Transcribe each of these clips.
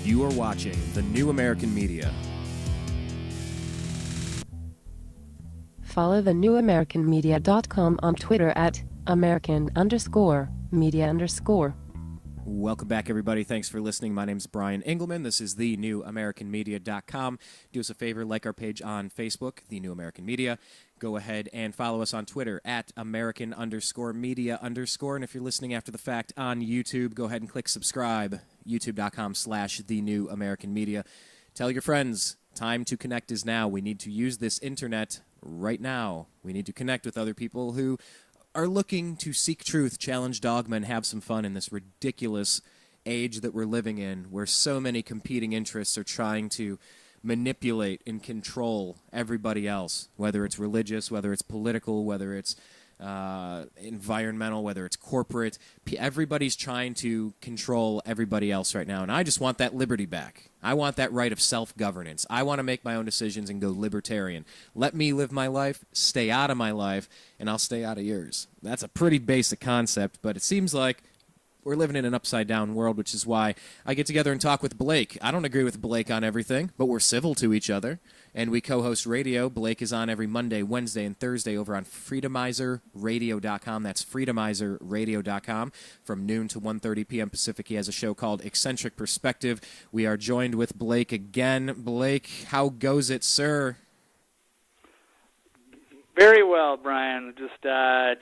You are watching The New American Media. Follow thenewamericanmedia.com on Twitter at American_media_. Welcome back, everybody. Thanks for listening. My name is Brian Engelman. This is thenewamericanmedia.com. Do us a favor, like our page on Facebook, The New American Media. Go ahead and follow us on Twitter at American_media_. And if you're listening after the fact on YouTube, go ahead and click subscribe, youtube.com/The New American Media. Tell your friends, time to connect is now. We need to use this internet right now. We need to connect with other people who are looking to seek truth, challenge dogma, and have some fun in this ridiculous age that we're living in, where so many competing interests are trying to manipulate and control everybody else, whether it's religious, whether it's political, whether it's environmental, whether it's corporate. Everybody's trying to control everybody else right now, and I just want that liberty back. I want that right of self-governance. I want to make my own decisions and go libertarian. Let me live my life, stay out of my life, and I'll stay out of yours. That's a pretty basic concept, but it seems like we're living in an upside-down world, which is why I get together and talk with Blake. I don't agree with Blake on everything, but we're civil to each other, and we co-host radio. Blake is on every Monday, Wednesday, and Thursday over on freedomizerradio.com. That's freedomizerradio.com. From noon to 1:30 p.m. Pacific, he has a show called Eccentric Perspective. We are joined with Blake again. Blake, how goes it, sir? Very well, Brian. Just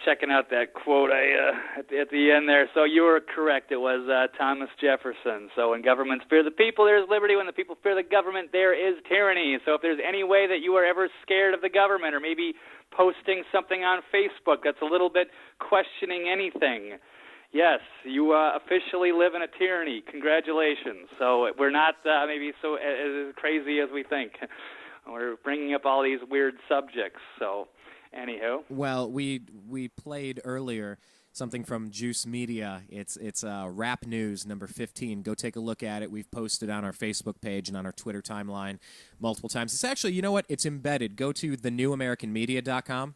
checking out that quote at the end there. So you were correct. It was Thomas Jefferson. So when governments fear the people, there is liberty. When the people fear the government, there is tyranny. So if there's any way that you are ever scared of the government, or maybe posting something on Facebook that's a little bit questioning anything, yes, you officially live in a tyranny. Congratulations. So we're not maybe so as crazy as we think. We're bringing up all these weird subjects, so anywho. Well, we played earlier something from Juice Media. It's Rap News number 15. Go take a look at it. We've posted on our Facebook page and on our Twitter timeline multiple times. It's actually, you know what? It's embedded. Go to thenewamericanmedia.com.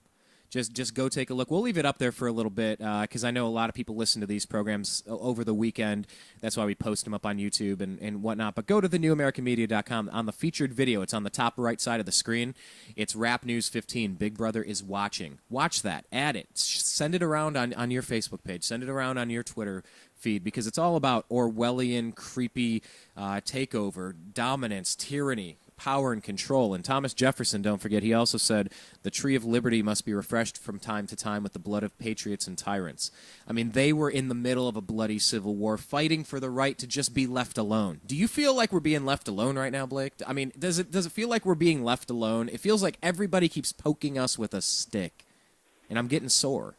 Just go take a look. We'll leave it up there for a little bit because I know a lot of people listen to these programs over the weekend. That's why we post them up on YouTube and whatnot. But go to thenewamericanmedia.com. On the featured video, it's on the top right side of the screen. It's Rap News 15. Big Brother is watching. Watch that. Add it. Send it around on your Facebook page. Send it around on your Twitter feed because it's all about Orwellian, creepy takeover, dominance, tyranny, power and control. And Thomas Jefferson, don't forget, he also said the tree of liberty must be refreshed from time to time with the blood of patriots and tyrants. I mean, they were in the middle of a bloody civil war fighting for the right to just be left alone. Do you feel like we're being left alone right now, Blake? I mean, does it feel like we're being left alone? It feels like everybody keeps poking us with a stick, and I'm getting sore.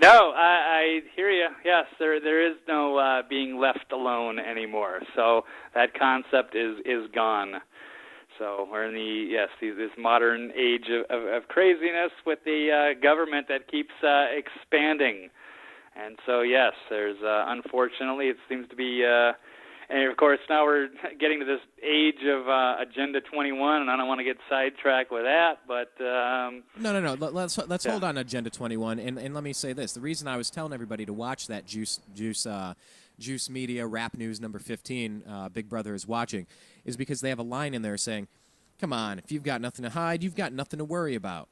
No, I hear you. Yes, there is no being left alone anymore. So that concept is gone. So we're in this modern age of craziness with the government that keeps expanding. And so, yes, there's unfortunately it seems to be, and of course now we're getting to this age of Agenda 21, and I don't want to get sidetracked with that, but No. Let's hold on to Agenda 21, and let me say this: the reason I was telling everybody to watch that Juice Media Rap News number 15, Big Brother is watching, is because they have a line in there saying, come on, if you've got nothing to hide, you've got nothing to worry about.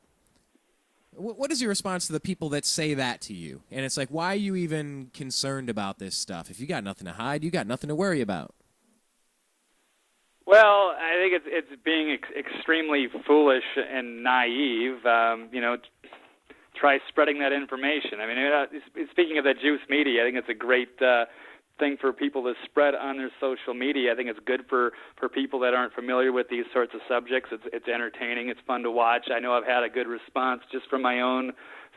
What is your response to the people that say that to you? And it's like, why are you even concerned about this stuff? If you got nothing to hide, you got nothing to worry about. Well, I think it's being extremely foolish and naive. Try spreading that information. I mean, speaking of that Juice Media, I think it's a great thing for people to spread on their social media. I think it's good for people that aren't familiar with these sorts of subjects. It's entertaining. It's fun to watch. I know I've had a good response just from my own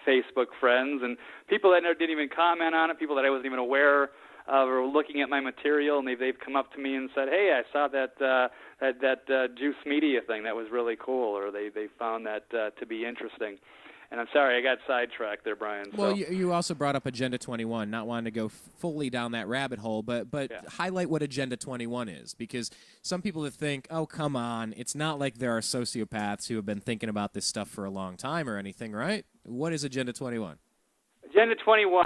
Facebook friends and people that didn't even comment on it, people that I wasn't even aware of or looking at my material, and they've come up to me and said, hey, I saw that Juice Media thing. That was really cool, or they found that to be interesting. And I'm sorry, I got sidetracked there, Brian. Well, you also brought up Agenda 21, not wanting to go fully down that rabbit hole, but yeah. Highlight what Agenda 21 is, because some people that think, oh, come on, it's not like there are sociopaths who have been thinking about this stuff for a long time or anything, right? What is Agenda 21? Agenda 21,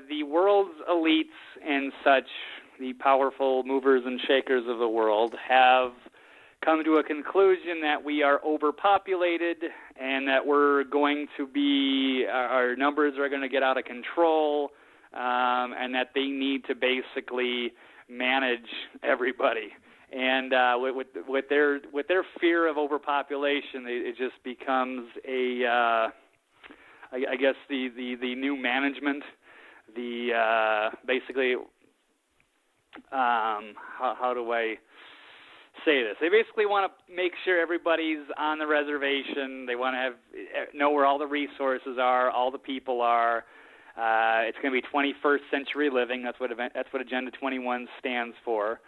the world's elites and such the powerful movers and shakers of the world have come to a conclusion that we are overpopulated and that we're going to be, our numbers are going to get out of control, and that they need to basically manage everybody. And with their fear of overpopulation, it just becomes I guess the new management, basically, how do I say this? They basically want to make sure everybody's on the reservation. They want to know where all the resources are, all the people are. It's going to be 21st century living. That's what Agenda 21 stands for.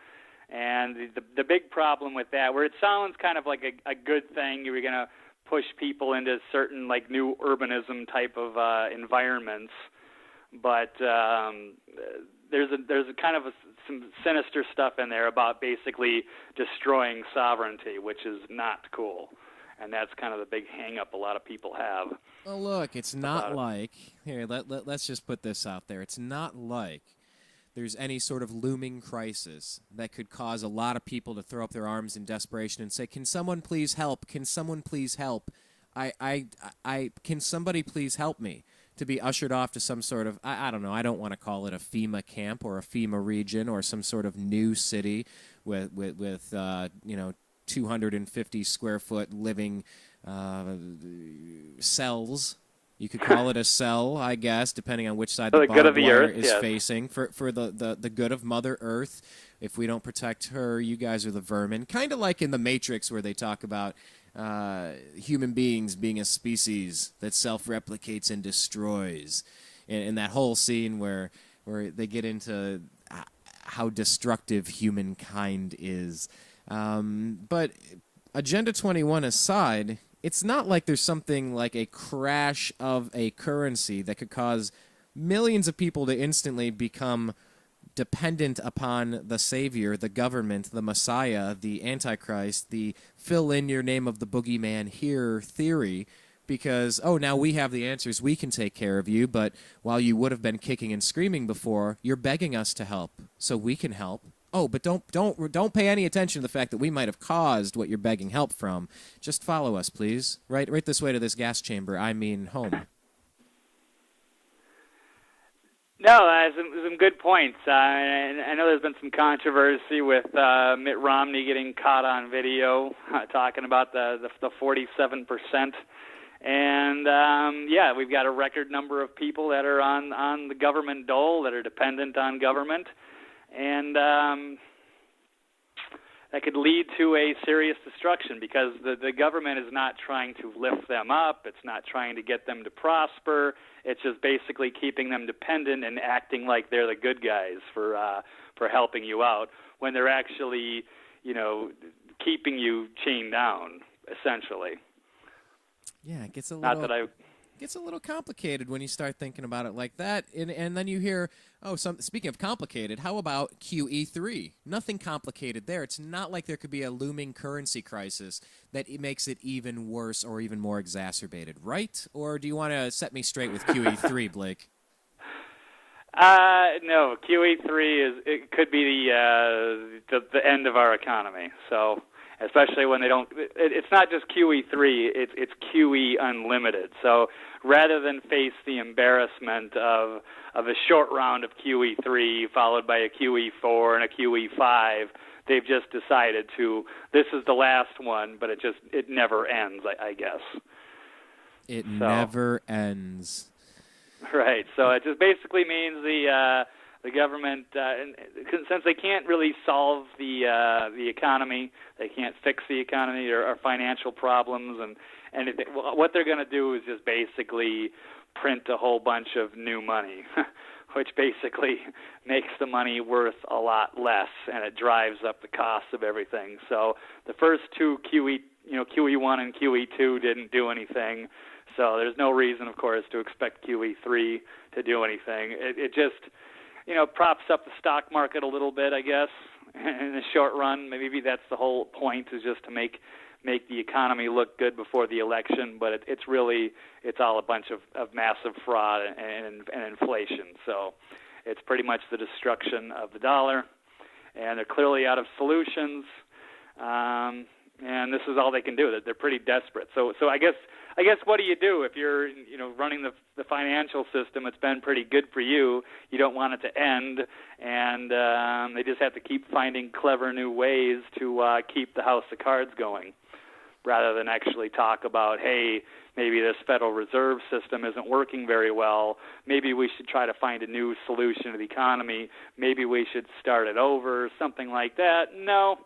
And the big problem with that, where it sounds kind of like a good thing, you're going to push people into certain like new urbanism type of environments, but there's a kind of some sinister stuff in there about basically destroying sovereignty, which is not cool. And that's kind of the big hang-up a lot of people have. Well, look, it's not like, here, let's just put this out there. It's not like there's any sort of looming crisis that could cause a lot of people to throw up their arms in desperation and say, can someone please help? Can someone please help? Can somebody please help me? To be ushered off to some sort of, I don't know, I don't want to call it a FEMA camp or a FEMA region or some sort of new city with 250 square foot living cells. You could call it a cell, I guess, depending on which side the barbed wire is facing. For the good of Mother Earth, if we don't protect her, you guys are the vermin. Kind of like in The Matrix, where they talk about human beings being a species that self-replicates and destroys. In that whole scene where they get into how destructive humankind is. But Agenda 21 aside, it's not like there's something like a crash of a currency that could cause millions of people to instantly become dependent upon the savior, the government, the messiah, the antichrist, the fill in your name of the boogeyman here theory, because, oh, now we have the answers, we can take care of you, but while you would have been kicking and screaming before, you're begging us to help, so we can help. Oh, but don't pay any attention to the fact that we might have caused what you're begging help from. Just follow us, please. Right this way to this gas chamber. I mean, home. No, some good points. I know there's been some controversy with Mitt Romney getting caught on video talking about the 47%. And, yeah, we've got a record number of people that are on the government dole, that are dependent on government. And that could lead to a serious destruction, because the government is not trying to lift them up. It's not trying to get them to prosper. It's just basically keeping them dependent and acting like they're the good guys for helping you out, when they're actually, keeping you chained down, essentially. Yeah, it gets a little complicated when you start thinking about it like that. And then you hear, speaking of complicated, how about QE3? Nothing complicated there. It's not like there could be a looming currency crisis that makes it even worse or even more exacerbated, right? Or do you want to set me straight with QE3, Blake? No, QE3 could be the end of our economy. So, especially when they don't, it's not just QE3, it's QE Unlimited. So rather than face the embarrassment of a short round of QE3 followed by a QE4 and a QE5, they've just decided this is the last one, but it never ends, I guess. It never ends. Right. So it just basically means the government, since they can't really solve the economy, they can't fix the economy or financial problems, and what they're going to do is just basically print a whole bunch of new money, which basically makes the money worth a lot less, and it drives up the cost of everything. So the first two QE1 and QE2 didn't do anything. So there's no reason, of course, to expect QE3 to do anything. It just props up the stock market a little bit, I guess, in the short run. Maybe that's the whole point, is just to make the economy look good before the election. But it's all a bunch of massive fraud and inflation. So it's pretty much the destruction of the dollar. and they're clearly out of solutions. And this is all they can do. They're pretty desperate. So I guess what do you do if you're running the financial system? It's been pretty good for you. You don't want it to end, and they just have to keep finding clever new ways to keep the house of cards going, rather than actually talk about, hey, maybe this Federal Reserve System isn't working very well. Maybe we should try to find a new solution to the economy. Maybe we should start it over, something like that. No.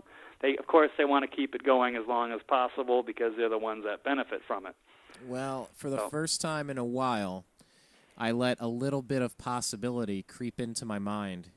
Of course, they want to keep it going as long as possible because they're the ones that benefit from it. Well, for the first time in a while, I let a little bit of possibility creep into my mind.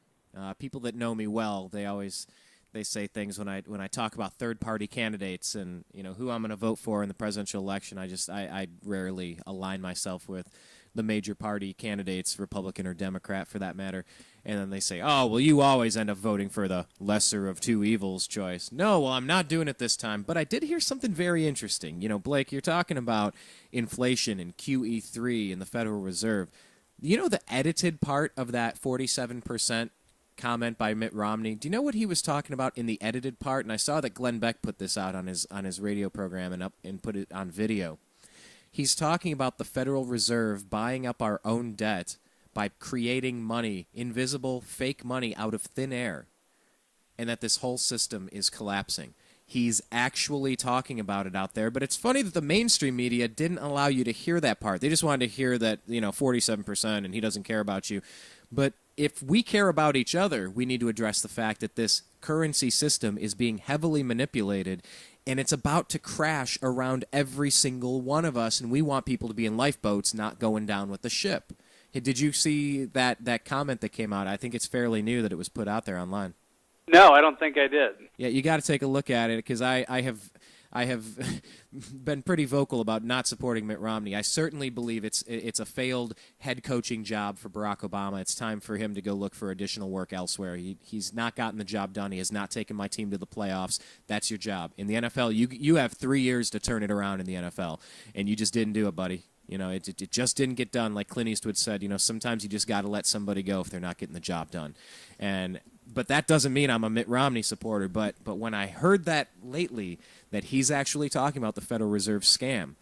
People that know me well, they say things when I talk about third-party candidates and who I'm going to vote for in the presidential election. I rarely align myself with the major party candidates, Republican or Democrat for that matter. And then they say, oh, well, you always end up voting for the lesser of two evils choice. No, well, I'm not doing it this time. But I did hear something very interesting. Blake, you're talking about inflation and QE3 and the Federal Reserve. The edited part of that 47% comment by Mitt Romney? Do you know what he was talking about in the edited part? And I saw that Glenn Beck put this out on his radio program and put it on video. He's talking about the Federal Reserve buying up our own debt by creating money, invisible, fake money out of thin air, and that this whole system is collapsing. He's actually talking about it out there, but it's funny that the mainstream media didn't allow you to hear that part. They just wanted to hear that, 47% and he doesn't care about you. But if we care about each other, we need to address the fact that this currency system is being heavily manipulated, and it's about to crash around every single one of us, and we want people to be in lifeboats, not going down with the ship. Did you see that comment that came out? I think it's fairly new that it was put out there online. No, I don't think I did. Yeah, you got to take a look at it because I have been pretty vocal about not supporting Mitt Romney. I certainly believe it's a failed head coaching job for Barack Obama. It's time for him to go look for additional work elsewhere. He's not gotten the job done. He has not taken my team to the playoffs. That's your job. In the NFL, you have 3 years to turn it around in the NFL, and you just didn't do it, buddy. It just didn't get done. Like Clint Eastwood said, sometimes you just got to let somebody go if they're not getting the job done. But that doesn't mean I'm a Mitt Romney supporter. But when I heard that lately, that he's actually talking about the Federal Reserve scam,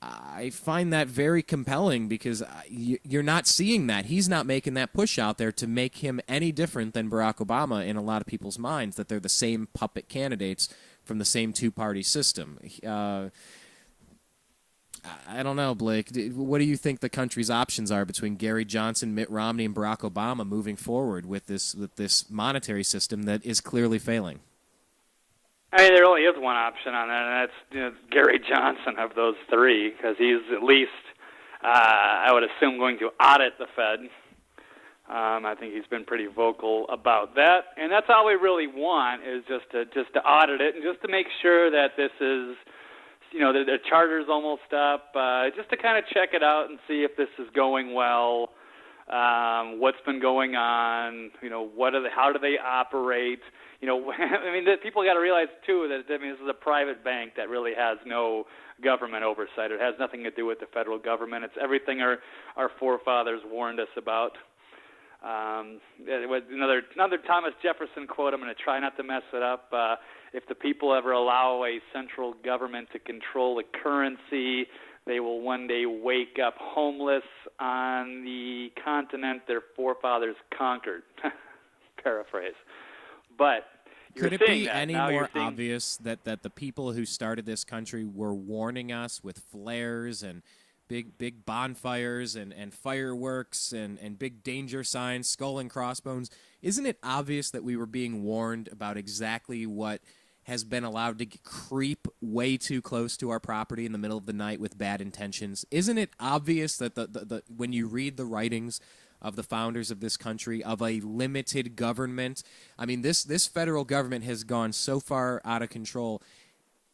I find that very compelling because you're not seeing that. He's not making that push out there to make him any different than Barack Obama in a lot of people's minds, that they're the same puppet candidates from the same two-party system. I don't know, Blake. What do you think the country's options are between Gary Johnson, Mitt Romney, and Barack Obama moving forward with this monetary system that is clearly failing? I mean, there only is one option on that, and that's Gary Johnson of those three, because he's at least, I would assume, going to audit the Fed. I think he's been pretty vocal about that, and that's all we really want is just to audit it and just to make sure that this is. The charter's almost up, just to kind of check it out and see if this is going well, what's been going on, how do they operate, I mean, people got to realize, too, that, this is a private bank that really has no government oversight. It has nothing to do with the federal government. It's everything our forefathers warned us about. Another Thomas Jefferson quote, I'm going to try not to mess it up. If the people ever allow a central government to control the currency, they will one day wake up homeless on the continent their forefathers conquered. Paraphrase. But could it be any more obvious that the people who started this country were warning us with flares and big bonfires and fireworks and big danger signs, skull and crossbones? Isn't it obvious that we were being warned about exactly what has been allowed to creep way too close to our property in the middle of the night with bad intentions? Isn't it obvious that the when you read the writings of the founders of this country, of a limited government, I mean, this federal government has gone so far out of control.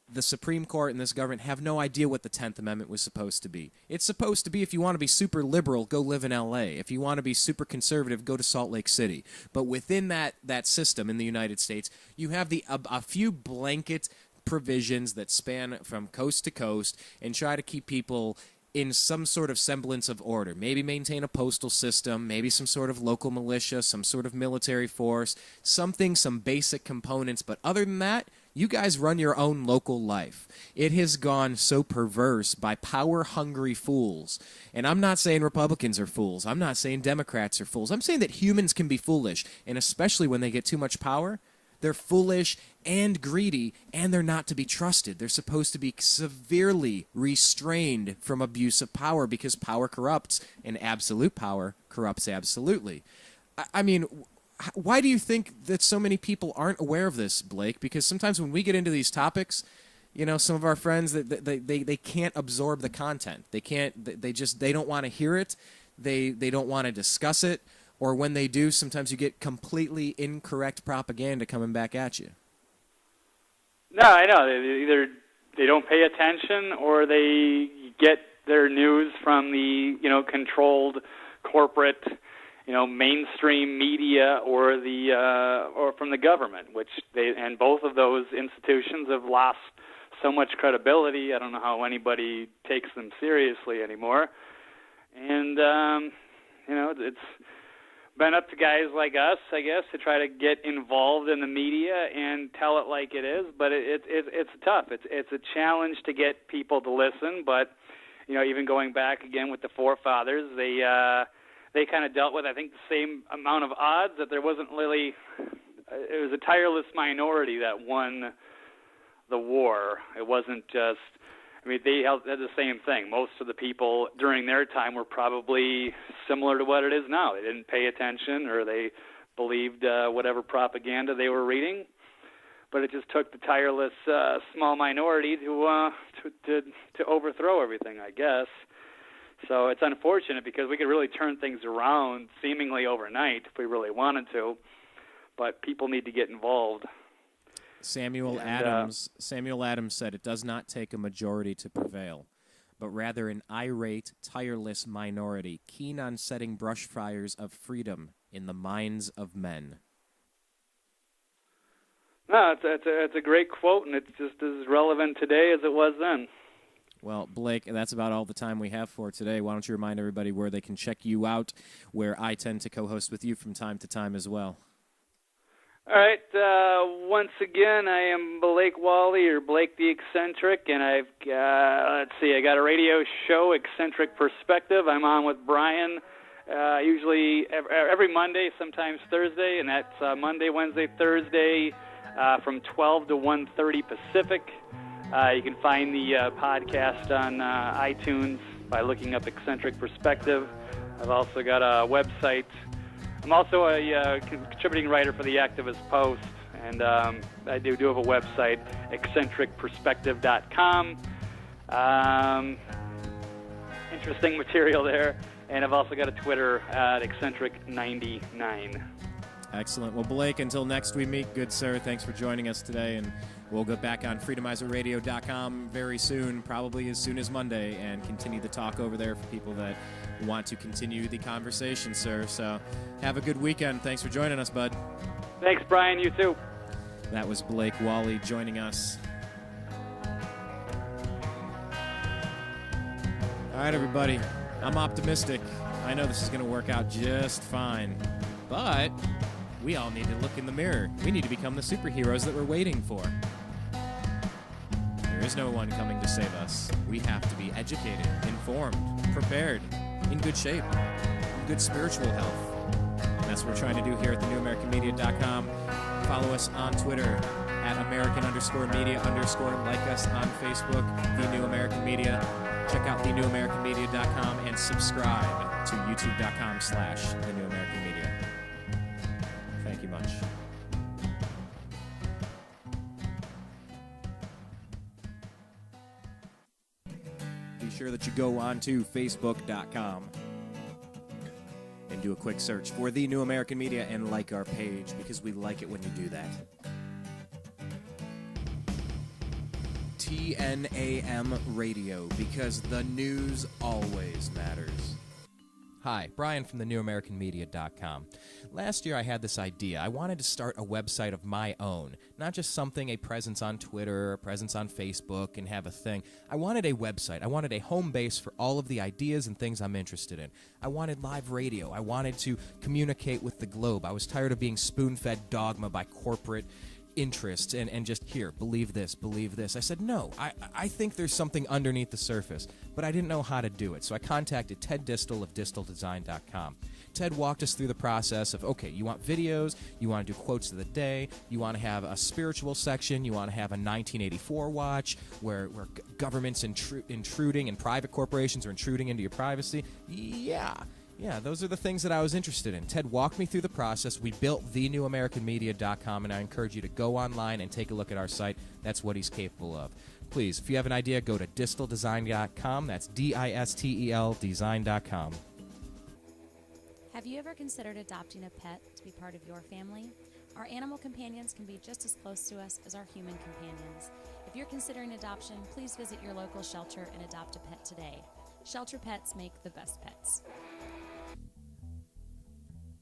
The Supreme Court and this government have no idea what the 10th Amendment was supposed to be. It's supposed to be, if you want to be super liberal, go live in L.A. If you want to be super conservative, go to Salt Lake City. But within that system in the United States, you have a few blanket provisions that span from coast to coast and try to keep people in some sort of semblance of order. Maybe maintain a postal system, maybe some sort of local militia, some sort of military force, something, some basic components. But other than that, you guys run your own local life. It has gone so perverse by power-hungry fools. And I'm not saying Republicans are fools. I'm not saying Democrats are fools. I'm saying that humans can be foolish, and especially when they get too much power, they're foolish and greedy, and they're not to be trusted. They're supposed to be severely restrained from abuse of power because power corrupts, and absolute power corrupts absolutely. I mean, why do you think that so many people aren't aware of this, Blake? Because sometimes when we get into these topics, you know, some of our friends, they can't absorb the content. They can't. They don't want to hear it. They don't want to discuss it. Or when they do, sometimes you get completely incorrect propaganda coming back at you. No, I know. Either they don't pay attention, or they get their news from the controlled corporate, mainstream media, or from the government, and both of those institutions have lost so much credibility. I don't know how anybody takes them seriously anymore, and it's been up to guys like us, I guess, to try to get involved in the media and tell it like it is. But it's tough. It's a challenge to get people to listen. But even going back again with the forefathers, they kind of dealt with, I think, the same amount of odds. That there wasn't really, it was a tireless minority that won the war. It wasn't just. I mean, they had the same thing. Most of the people during their time were probably similar to what it is now. They didn't pay attention, or they believed whatever propaganda they were reading. But it just took the tireless small minority to overthrow everything, I guess. So it's unfortunate because we could really turn things around seemingly overnight if we really wanted to. But people need to get involved. Samuel Adams said, "It does not take a majority to prevail, but rather an irate, tireless minority, keen on setting brush fires of freedom in the minds of men." No, it's a great quote, and it's just as relevant today as it was then. Well, Blake, that's about all the time we have for today. Why don't you remind everybody where they can check you out, where I tend to co-host with you from time to time as well. All right, once again, I am Blake Walley, or Blake the Eccentric, and I've got, I got a radio show, Eccentric Perspective. I'm on with Brian usually every Monday, sometimes Thursday, and that's Monday, Wednesday, Thursday from 12 to 1:30 Pacific. You can find the podcast on iTunes by looking up Eccentric Perspective. I've also got a website. I'm also a contributing writer for the Activist Post, and I do have a website, eccentricperspective.com. Interesting material there. And I've also got a Twitter at eccentric99. Excellent. Well, Blake, until next we meet, good sir, thanks for joining us today, and we'll get back on freedomizerradio.com very soon, probably as soon as Monday, and continue the talk over there for people that want to continue the conversation, sir. So have a good weekend. Thanks for joining us, bud. Thanks, Brian. You too. That was Blake Walley joining us. All right, everybody. I'm optimistic. I know this is going to work out just fine. But we all need to look in the mirror. We need to become the superheroes that we're waiting for. There is no one coming to save us. We have to be educated, informed, prepared, in good shape, in good spiritual health. And that's what we're trying to do here at thenewamericanmedia.com. Follow us on Twitter at American_media_. Like us on Facebook, The New American Media. Check out thenewamericanmedia.com and subscribe to youtube.com/thenewamericanmedia. Thank you much. Be sure that you go on to facebook.com and do a quick search for The New American Media and like our page, because we like it when you do that. TNAM Radio, because the news always matters. Hi, Brian from thenewamericanmedia.com. Last year I had this idea. I wanted to start a website of my own, not just something, a presence on Twitter, a presence on Facebook, and have a thing. I wanted a website. I wanted a home base for all of the ideas and things I'm interested in. I wanted live radio. I wanted to communicate with the globe. I was tired of being spoon-fed dogma by corporate interest and just, here, believe this, believe this. I said, no, I think there's something underneath the surface, but I didn't know how to do it. So I contacted Ted Distel of disteldesign.com. Ted walked us through the process of, okay, you want videos, you want to do quotes of the day, you want to have a spiritual section, you want to have a 1984 watch where governments intruding and private corporations are intruding into your privacy. Yeah, those are the things that I was interested in. Ted walked me through the process. We built thenewamericanmedia.com, and I encourage you to go online and take a look at our site. That's what he's capable of. Please, if you have an idea, go to disteldesign.com. That's DISTEL design.com. Have you ever considered adopting a pet to be part of your family? Our animal companions can be just as close to us as our human companions. If you're considering adoption, please visit your local shelter and adopt a pet today. Shelter pets make the best pets.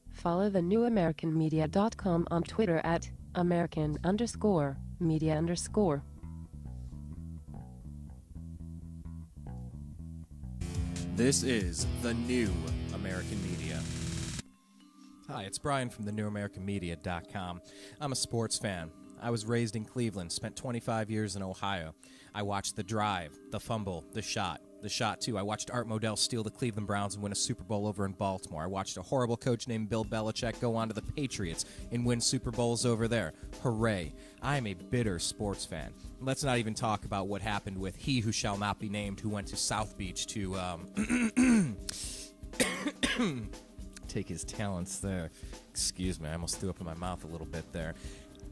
Follow thenewamericanmedia.com on Twitter at American_media_. This is The New American Media. Hi, it's Brian from thenewamericanmedia.com. I'm a sports fan. I was raised in Cleveland, spent 25 years in Ohio. I watched the drive, the fumble, the shot too. I watched Art Modell steal the Cleveland Browns and win a Super Bowl over in Baltimore. I watched a horrible coach named Bill Belichick go on to the Patriots and win Super Bowls over there. Hooray. I am a bitter sports fan. Let's not even talk about what happened with he who shall not be named, who went to South Beach to take his talents there. Excuse me, I almost threw up in my mouth a little bit there.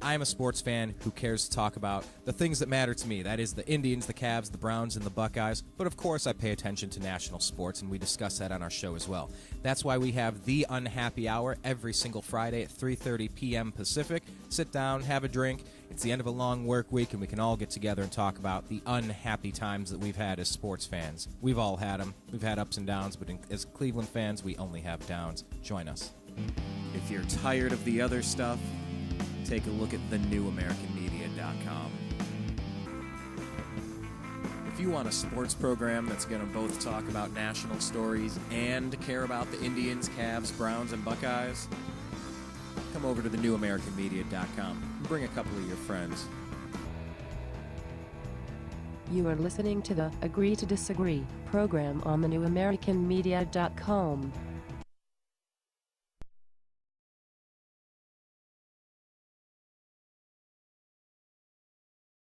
I'm a sports fan who cares to talk about the things that matter to me. That is the Indians, the Cavs, the Browns, and the Buckeyes. But of course, I pay attention to national sports, and we discuss that on our show as well. That's why we have The Unhappy Hour every single Friday at 3:30 p.m. Pacific. Sit down, have a drink. It's the end of a long work week, and we can all get together and talk about the unhappy times that we've had as sports fans. We've all had them. We've had ups and downs, but as Cleveland fans, we only have downs. Join us. If you're tired of the other stuff, take a look at thenewamericanmedia.com. If you want a sports program that's going to both talk about national stories and care about the Indians, Cavs, Browns, and Buckeyes, come over to thenewamericanmedia.com and bring a couple of your friends. You are listening to the Agree to Disagree program on thenewamericanmedia.com.